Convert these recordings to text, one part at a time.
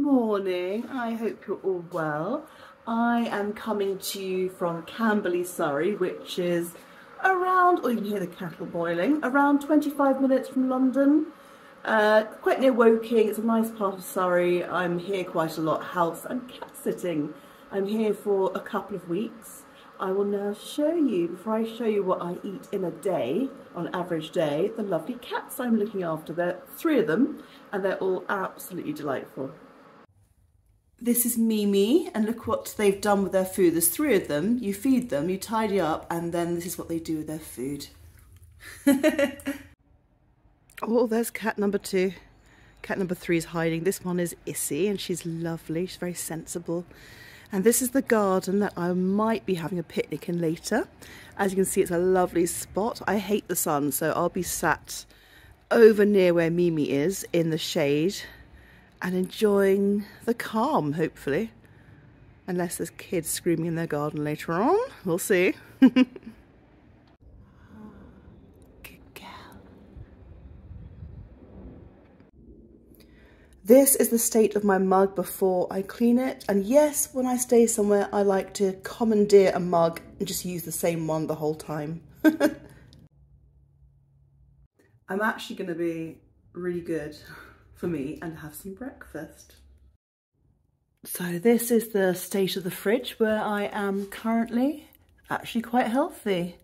morning. I hope you're all well. I am coming to you from Camberley, Surrey, which is around, or you can hear the kettle boiling, around 25 minutes from London. Quite near Woking. It's a nice part of Surrey. I'm here quite a lot, house and cat sitting. I'm here for a couple of weeks. I will now show you, before I show you what I eat in a day, on an average day, the lovely cats I'm looking after. There are 3 of them, and they're all absolutely delightful. This is Mimi, and look what they've done with their food. There's 3 of them. You feed them, you tidy up, and then this is what they do with their food. Oh, there's cat number 2. Cat number 3 is hiding. This one is Issy, and she's lovely. She's very sensible. And this is the garden that I might be having a picnic in later. As you can see, it's a lovely spot. I hate the sun, so I'll be sat over near where Mimi is in the shade and enjoying the calm, hopefully. Unless there's kids screaming in their garden later on. We'll see. This is the state of my mug before I clean it. And yes, when I stay somewhere, I like to commandeer a mug and just use the same one the whole time. I'm actually going to be really good for me and have some breakfast. So this is the state of the fridge where I am currently. Actually quite healthy.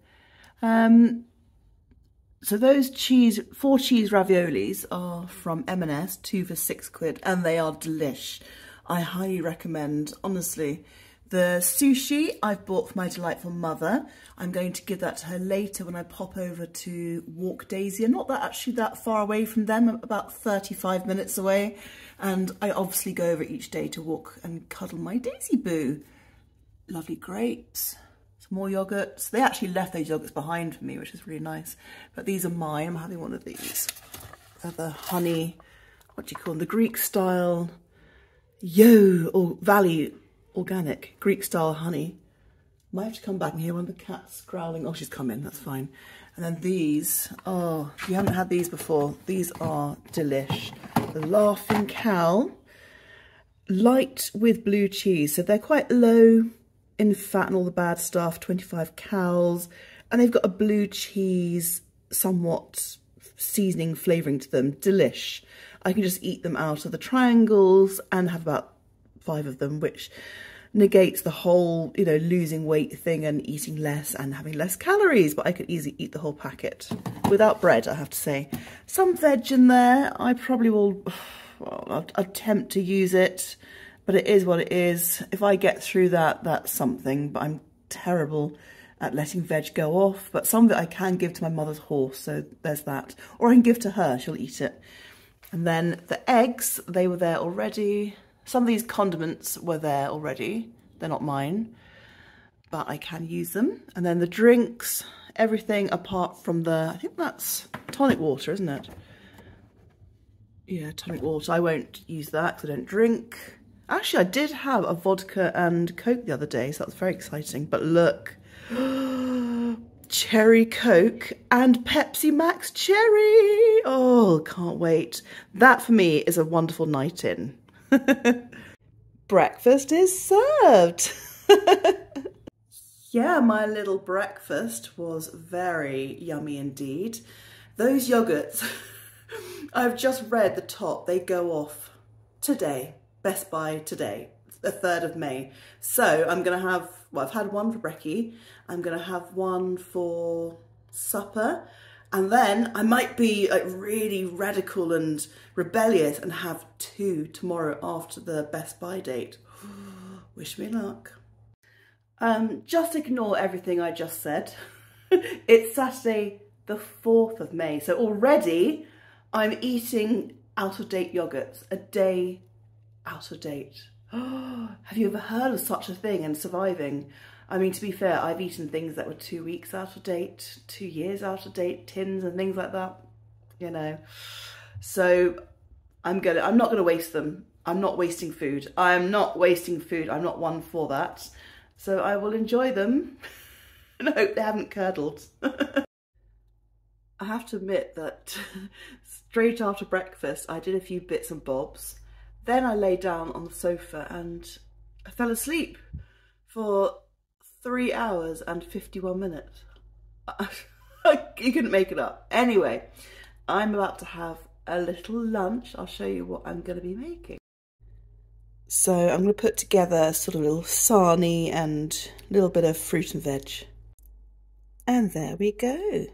So those 4 cheese raviolis are from M&S, 2 for £6, and they are delish. I highly recommend, honestly. The sushi I've bought for my delightful mother. I'm going to give that to her later when I pop over to walk Daisy. I'm not actually that far away from them, about 35 minutes away. And I obviously go over each day to walk and cuddle my Daisy boo. Lovely grapes. More yogurts. They actually left those yogurts behind for me, which is really nice. But these are mine. I'm having one of these. They're the honey, what do you call them? The Greek style or Valley organic Greek style honey. Might have to come back and hear one of the cats growling. Oh, she's come in, that's fine. And then these, oh, if you haven't had these before, these are delish. The Laughing Cow, light with blue cheese. So they're quite low in fat and all the bad stuff, 25 calories, and they've got a blue cheese, somewhat seasoning flavouring to them. Delish. I can just eat them out of the triangles and have about 5 of them, which negates the whole, you know, losing weight thing and eating less and having less calories, but I could easily eat the whole packet without bread, I have to say. Some veg in there. I probably will, well, I'll attempt to use it. But it is what it is. If I get through that, that's something. But I'm terrible at letting veg go off. But some of it I can give to my mother's horse, so there's that. Or I can give to her, she'll eat it. And then the eggs, they were there already. Some of these condiments were there already. They're not mine, but I can use them. And then the drinks, everything apart from the, I think that's tonic water, isn't it? Yeah, tonic water. I won't use that because I don't drink. Actually, I did have a vodka and Coke the other day, so that's very exciting. But look, cherry Coke and Pepsi Max Cherry. Oh, can't wait. That for me is a wonderful night in. Breakfast is served. Yeah, my little breakfast was very yummy indeed. Those yogurts, I've just read the top, they go off today. Best Buy today, the 3rd of May. So I'm going to have, well, I've had one for brekkie. I'm going to have one for supper. And then I might be like really radical and rebellious and have 2 tomorrow after the Best Buy date. Wish me luck. Just ignore everything I just said. It's Saturday the 4th of May. So already I'm eating out-of-date yogurts a day out of date. Have you ever heard of such a thing and surviving? I mean, to be fair, I've eaten things that were 2 weeks out of date, 2 years out of date, tins and things like that, you know. So I'm not gonna waste them. I'm not wasting food. I'm not wasting food. I'm not one for that. So I will enjoy them and I hope they haven't curdled. I have to admit that straight after breakfast, I did a few bits and bobs. Then I lay down on the sofa and I fell asleep for 3 hours and 51 minutes. You couldn't make it up. Anyway, I'm about to have a little lunch. I'll show you what I'm going to be making. So I'm going to put together sort of a little sarnie and a little bit of fruit and veg. And there we go.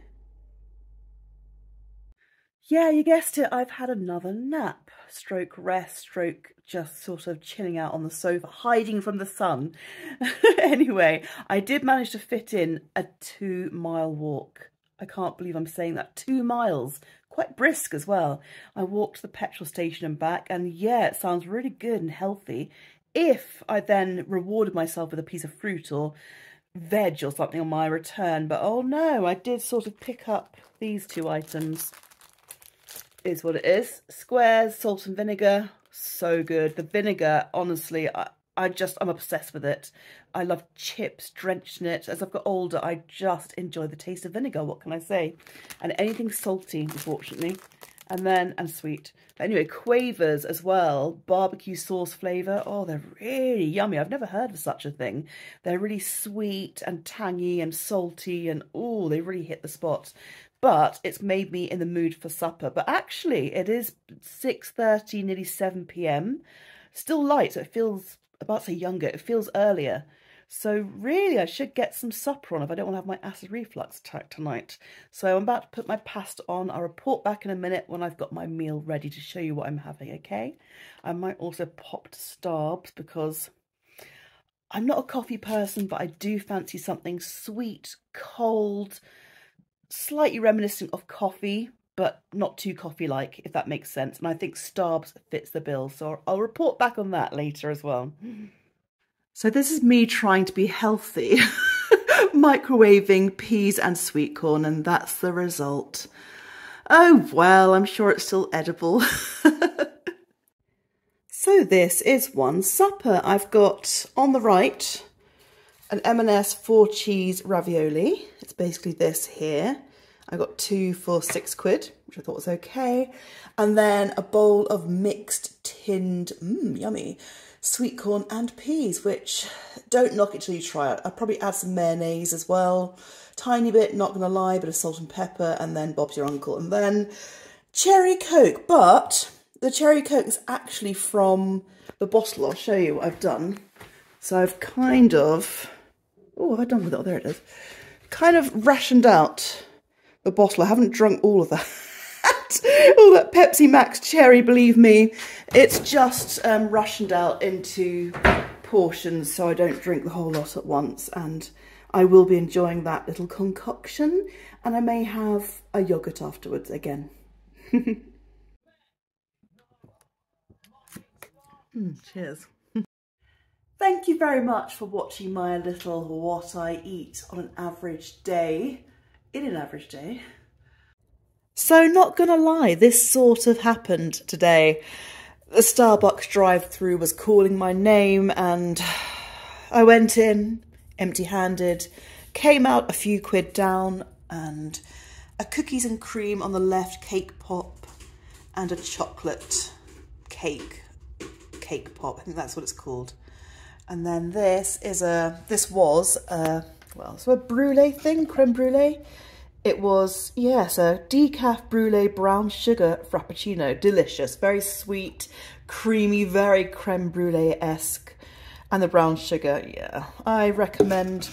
Yeah, you guessed it, I've had another nap, stroke rest, stroke just sort of chilling out on the sofa, hiding from the sun. Anyway, I did manage to fit in a 2-mile walk. I can't believe I'm saying that, 2 miles, quite brisk as well. I walked to the petrol station and back, and yeah, it sounds really good and healthy if I then rewarded myself with a piece of fruit or veg or something on my return. But oh no, I did sort of pick up these 2 items. Is what it is. Squares, salt and vinegar, so good. The vinegar, honestly, I'm obsessed with it. I love chips drenched in it. As I've got older, I just enjoy the taste of vinegar, what can I say? And anything salty, unfortunately. And sweet. But anyway, Quavers as well, barbecue sauce flavour. Oh, they're really yummy. I've never heard of such a thing. They're really sweet and tangy and salty, and oh, they really hit the spot. But it's made me in the mood for supper. But actually, it is 6:30, nearly 7 p.m. Still light, so it feels, about to say younger, it feels earlier. So really, I should get some supper on if I don't want to have my acid reflux attack tonight. So I'm about to put my pasta on. I'll report back in a minute when I've got my meal ready to show you what I'm having, okay? I might also pop to Starbucks because I'm not a coffee person, but I do fancy something sweet, cold, slightly reminiscent of coffee, but not too coffee-like, if that makes sense. And I think Starbucks fits the bill, so I'll report back on that later as well. So this is me trying to be healthy, microwaving peas and sweet corn, and that's the result. Oh well, I'm sure it's still edible. So this is one supper. I've got on the right an M&S 4-cheese ravioli. It's basically this here. I got 2 for £6, which I thought was okay. And then a bowl of mixed tinned, yummy, sweet corn and peas, which don't knock it till you try it. I'll probably add some mayonnaise as well. Tiny bit, not gonna lie, bit of salt and pepper, and then Bob's your uncle. And then cherry Coke, but the cherry Coke is actually from the bottle. I'll show you what I've done. So I've kind of, oh, what have I done with it? Oh, there it is. Kind of rationed out the bottle. I haven't drunk all of that. All that Pepsi Max cherry, believe me. It's just rationed out into portions so I don't drink the whole lot at once. And I will be enjoying that little concoction. And I may have a yoghurt afterwards again. Cheers. Thank you very much for watching my little what I eat on an average day, in an average day. So not gonna lie, this sort of happened today. The Starbucks drive-through was calling my name and I went in empty-handed, came out a few quid down, and a cookies and cream on the left, cake pop, and a chocolate cake pop, I think that's what it's called. And then this was a brulee thing, creme brulee. It was, yes, a decaf brulee brown sugar frappuccino. Delicious, very sweet, creamy, very creme brulee-esque. And the brown sugar, yeah. I recommend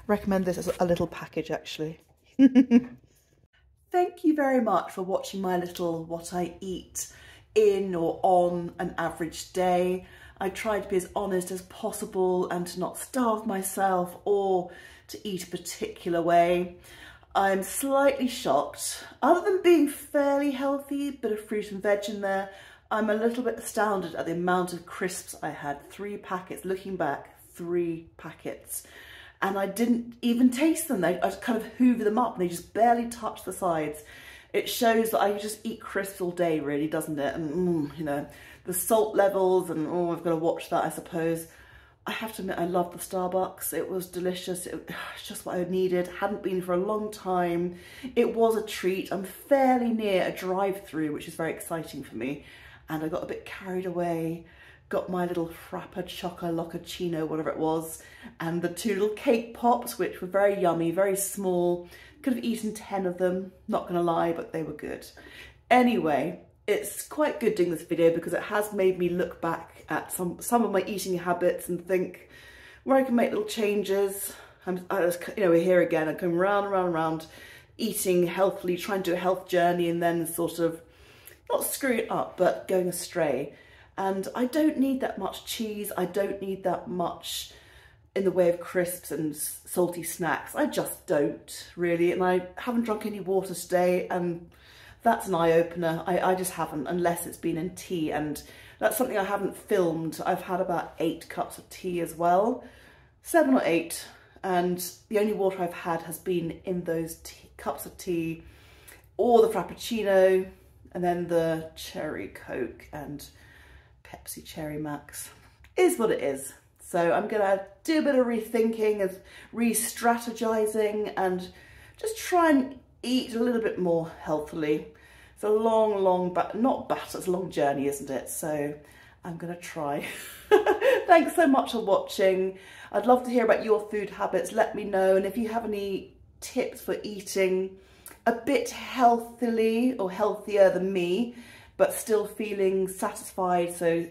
this as a little package, actually. Thank you very much for watching my little what I eat in or on an average day. I try to be as honest as possible and to not starve myself or to eat a particular way. I'm slightly shocked. Other than being fairly healthy, bit of fruit and veg in there, I'm a little bit astounded at the amount of crisps I had. 3 packets, looking back, 3 packets. And I didn't even taste them. I just kind of hoovered them up and they just barely touched the sides. It shows that I can just eat crisps all day, really, doesn't it? And, you know, the salt levels and, oh, I've got to watch that, I suppose. I have to admit, I love the Starbucks. It was delicious. It's just what I needed. Hadn't been for a long time. It was a treat. I'm fairly near a drive-through, which is very exciting for me. and I got a bit carried away, got my little Frappa Choco Locacino, whatever it was, and the 2 little cake pops, which were very yummy, very small. Could have eaten 10 of them, not gonna lie, but they were good. Anyway, it's quite good doing this video because it has made me look back at some of my eating habits and think where I can make little changes. We're here again, I'm going round and round and round, eating healthily, trying to do a health journey, and then sort of, not screwing it up, but going astray. And I don't need that much cheese, I don't need that much in the way of crisps and salty snacks. I just don't, really. And I haven't drunk any water today, and that's an eye-opener. I just haven't, unless it's been in tea, and that's something I haven't filmed. I've had about 8 cups of tea as well, 7 or 8, and the only water I've had has been in those cups of tea, or the Frappuccino, and then the Cherry Coke and Pepsi Cherry Max. Is what it is. So I'm gonna do a bit of rethinking, of re-strategizing, and just try and eat a little bit more healthily. It's a long, it's a long journey, isn't it? So I'm gonna try. Thanks so much for watching. I'd love to hear about your food habits. Let me know. And if you have any tips for eating a bit healthily or healthier than me, but still feeling satisfied, so, you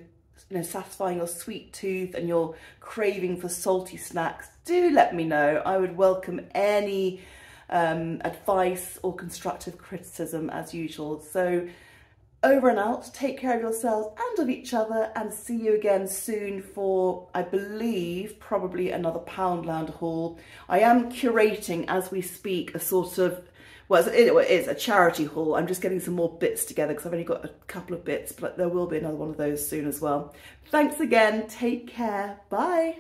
know, satisfying your sweet tooth and your craving for salty snacks, do let me know. I would welcome any advice or constructive criticism as usual. So over and out, take care of yourselves and of each other, and see you again soon for, I believe, probably another Poundland haul. I am curating as we speak a sort of, well, it is a charity haul. I'm just getting some more bits together because I've only got a couple of bits, but there will be another one of those soon as well. Thanks again, take care, bye.